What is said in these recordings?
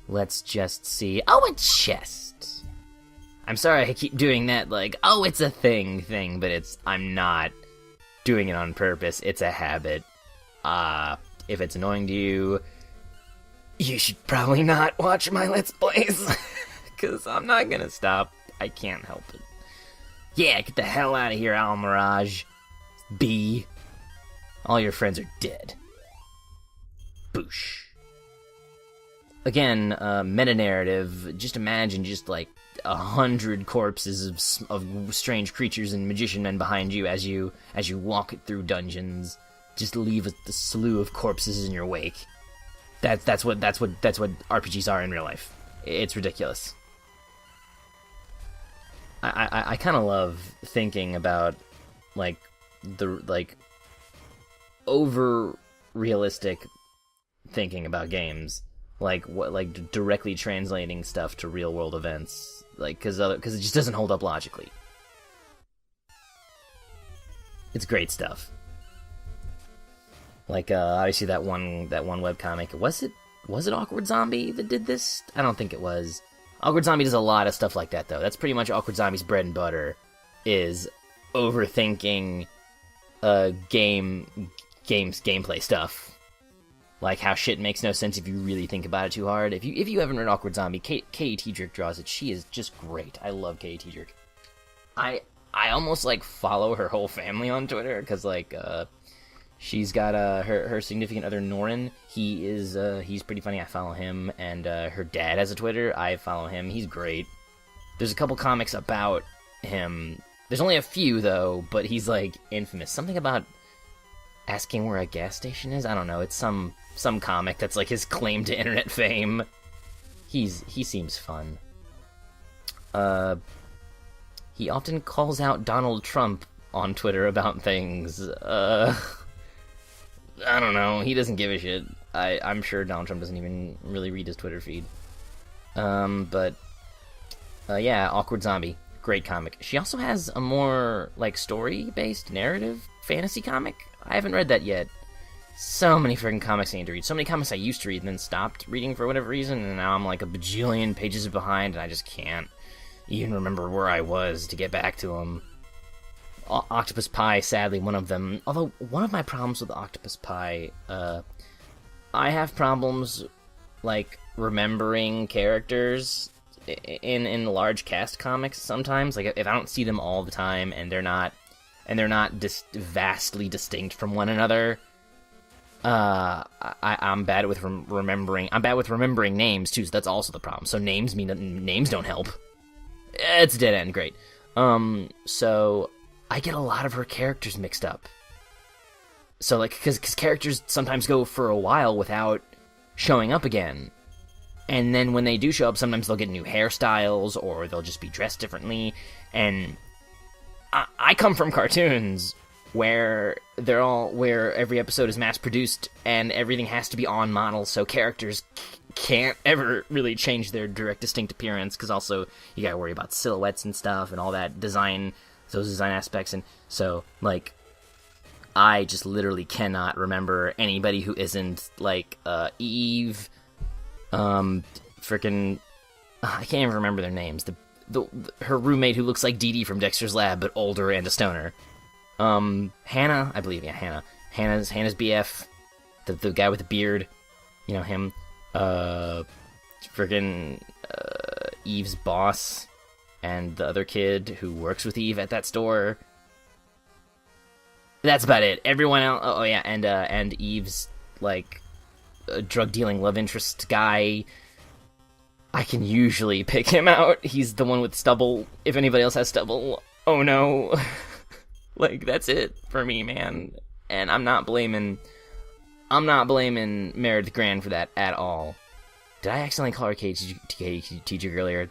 Let's just see. Oh, a chest! I'm sorry I keep doing that, like, oh, it's a thing, but I'm not doing it on purpose. It's a habit. If it's annoying to you, you should probably not watch my Let's Plays, because I'm not gonna stop. I can't help it. Yeah, get the hell out of here, Al Mirage. B. All your friends are dead. Boosh. Again, meta-narrative, just imagine just, like, 100 corpses of strange creatures and magician men behind you as you walk through dungeons. Just leave a slew of corpses in your wake. That's what RPGs are in real life. It's ridiculous. I kind of love thinking about, like, over realistic thinking about games. Like directly translating stuff to real world events, like because it just doesn't hold up logically. It's great stuff. Like obviously that one webcomic, was it Awkward Zombie that did this? I don't think it was. Awkward Zombie does a lot of stuff like that though. That's pretty much Awkward Zombie's bread and butter, is overthinking gameplay stuff. Like how shit makes no sense if you really think about it too hard. If you haven't read Awkward Zombie, K.E.T. Jerk draws it. She is just great. I love K.E.T. Jerk. I almost like follow her whole family on Twitter because like she's got her significant other Norin. He's pretty funny. I follow him, and her dad has a Twitter. I follow him. He's great. There's a couple comics about him. There's only a few though, but he's like infamous. Something about asking where a gas station is? I don't know. It's some comic that's like his claim to internet fame. He seems fun. He often calls out Donald Trump on Twitter about things. I don't know. He doesn't give a shit. I'm sure Donald Trump doesn't even really read his Twitter feed. Yeah, Awkward Zombie. Great comic. She also has a more, like, story-based narrative fantasy comic. I haven't read that yet. So many freaking comics I need to read. So many comics I used to read and then stopped reading for whatever reason, and now I'm like a bajillion pages behind, and I just can't even remember where I was to get back to them. Octopus Pie, sadly, one of them. Although, one of my problems with Octopus Pie, I have problems, like, remembering characters in large cast comics sometimes. Like, if I don't see them all the time, and they're not vastly distinct from one another, I'm bad with remembering. I'm bad with remembering names too. So that's also the problem. So names don't help. It's a dead end. Great. So I get a lot of her characters mixed up. So like, because characters sometimes go for a while without showing up again, and then when they do show up, sometimes they'll get new hairstyles or they'll just be dressed differently. And I come from cartoons where every episode is mass produced and everything has to be on model, so characters can't ever really change their direct distinct appearance, because also you gotta worry about silhouettes and stuff and all that design, those design aspects. And so like I just literally cannot remember anybody who isn't like Eve, frickin' I can't even remember their names. Her roommate who looks like Dee Dee from Dexter's Lab, but older and a stoner. Hannah, I believe, yeah, Hannah. Hannah's BF, the guy with the beard, you know, him. Friggin' Eve's boss, and the other kid who works with Eve at that store. That's about it. Everyone else, oh yeah, and Eve's, like, drug-dealing love interest guy. I can usually pick him out. He's the one with stubble. If anybody else has stubble, oh no. Like, that's it for me, man. And I'm not blaming Meredith Grand for that at all. Did I accidentally call her KT earlier?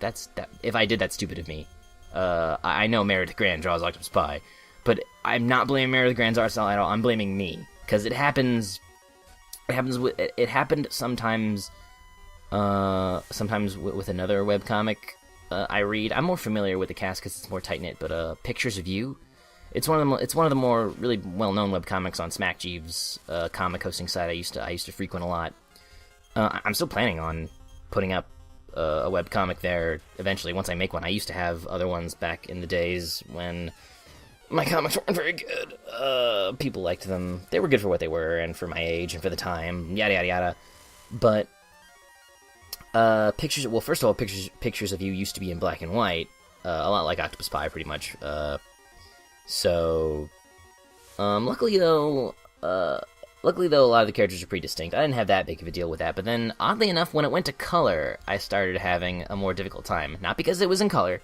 If I did, that's stupid of me. I know Meredith Grand draws Octopus Pie, but I'm not blaming Meredith Grand's art style at all. I'm blaming me, because it happened sometimes with another webcomic I read. I'm more familiar with the cast because it's more tight-knit, but Pictures of You, it's one of the more really well-known webcomics on Smack Jeeves, comic hosting site I used to frequent a lot. I'm still planning on putting up a webcomic there eventually once I make one. I used to have other ones back in the days when my comics weren't very good. People liked them. They were good for what they were and for my age and for the time, yada yada yada. But pictures of You used to be in black and white, a lot like Octopus Pie pretty much. Luckily though, a lot of the characters are pretty distinct. I didn't have that big of a deal with that, but then, oddly enough, when it went to color, I started having a more difficult time. Not because it was in color,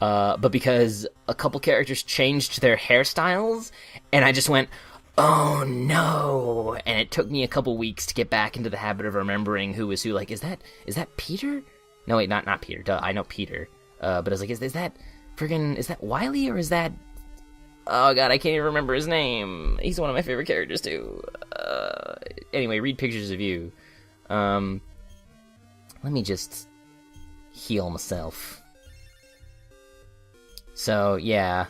but because a couple characters changed their hairstyles, and I just went, oh no! And it took me a couple weeks to get back into the habit of remembering who was who. Like, is that Peter? No, wait, not Peter. Duh, I know Peter. But I was like, is that Wiley, or is that... Oh god, I can't even remember his name. He's one of my favorite characters, too. Anyway, read Pictures of You. Let me just heal myself. So, yeah.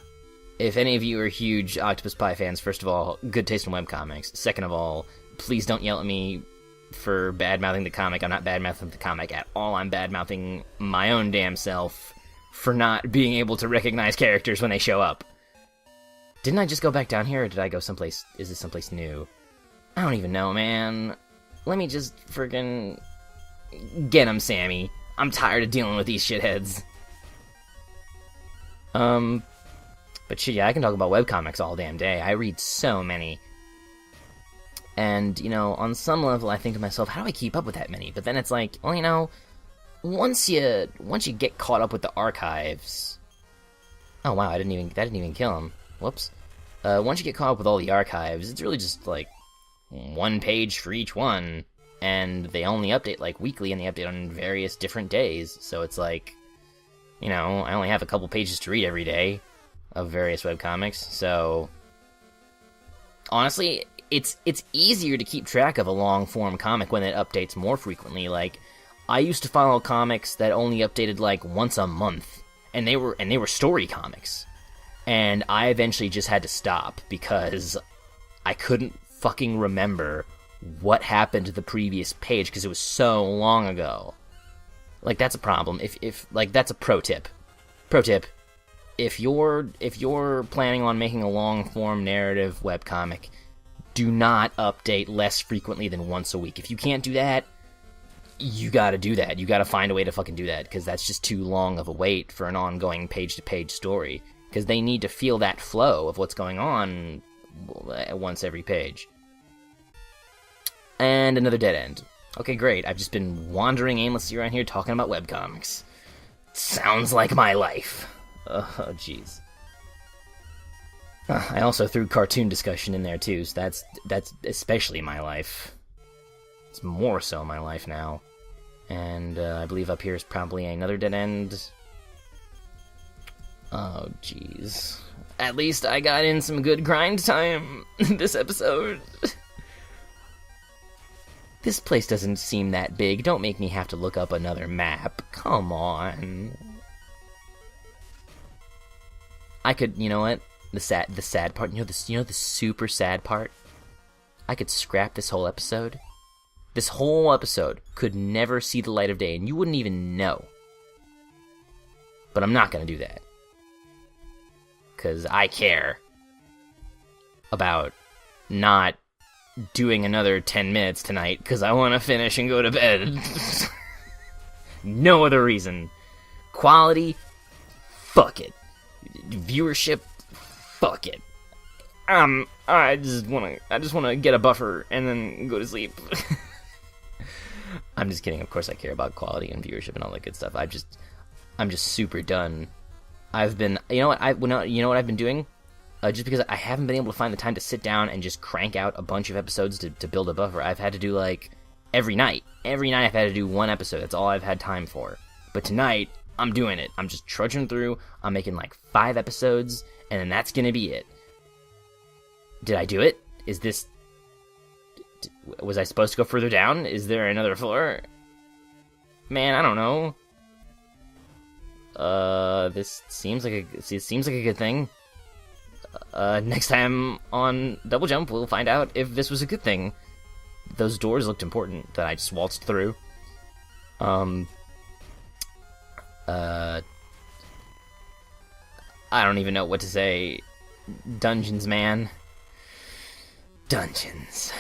If any of you are huge Octopus Pie fans, first of all, good taste in webcomics. Second of all, please don't yell at me for bad-mouthing the comic. I'm not bad-mouthing the comic at all. I'm bad-mouthing my own damn self for not being able to recognize characters when they show up. Didn't I just go back down here, or did I go someplace... Is this someplace new? I don't even know, man. Let me just friggin... Get 'em, Sammy. I'm tired of dealing with these shitheads. But shit, yeah, I can talk about webcomics all damn day. I read so many. And, you know, on some level I think to myself, how do I keep up with that many? But then it's like, well, you know, once you get caught up with the archives... Oh wow, that didn't even kill him. Whoops. Once you get caught up with all the archives, it's really just, like, one page for each one, and they only update, like, weekly, and they update on various different days, so it's like, you know, I only have a couple pages to read every day of various webcomics, so... Honestly, it's easier to keep track of a long-form comic when it updates more frequently. Like, I used to follow comics that only updated, like, once a month, and they were story comics. And I eventually just had to stop because I couldn't fucking remember what happened to the previous page because it was so long ago. Like, that's a problem. If like, that's a pro tip. Pro tip: if you're planning on making a long form narrative webcomic, do not update less frequently than once a week. If you can't do that, you gotta do that. You gotta find a way to fucking do that because that's just too long of a wait for an ongoing page to page story. Because they need to feel that flow of what's going on once every page. And another dead end. Okay, great. I've just been wandering aimlessly around here talking about webcomics. Sounds like my life. Oh, jeez. I also threw cartoon discussion in there, too, so that's especially my life. It's more so my life now. And I believe up here is probably another dead end. Oh, jeez. At least I got in some good grind time this episode. This place doesn't seem that big. Don't make me have to look up another map. Come on. I could, you know what? The sad part. You know the super sad part? I could scrap this whole episode. This whole episode could never see the light of day, and you wouldn't even know. But I'm not gonna do that. Because I care about not doing another 10 minutes tonight, because I want to finish and go to bed. No other reason. Quality? Fuck it. Viewership? Fuck it. I just wanna get a buffer and then go to sleep. I'm just kidding. Of course I care about quality and viewership and all that good stuff. I'm just super done. I've been, you know what I've been doing? Just because I haven't been able to find the time to sit down and just crank out a bunch of episodes to build a buffer, I've had to do, like, every night. Every night I've had to do one episode. That's all I've had time for. But tonight, I'm doing it. I'm just trudging through. I'm making, like, 5 episodes, and then that's gonna be it. Did I do it? Is this... Was I supposed to go further down? Is there another floor? Man, I don't know. This seems like a good thing. Next time on Double Jump, we'll find out if this was a good thing. Those doors looked important that I just waltzed through. I don't even know what to say. Dungeons, man. Dungeons.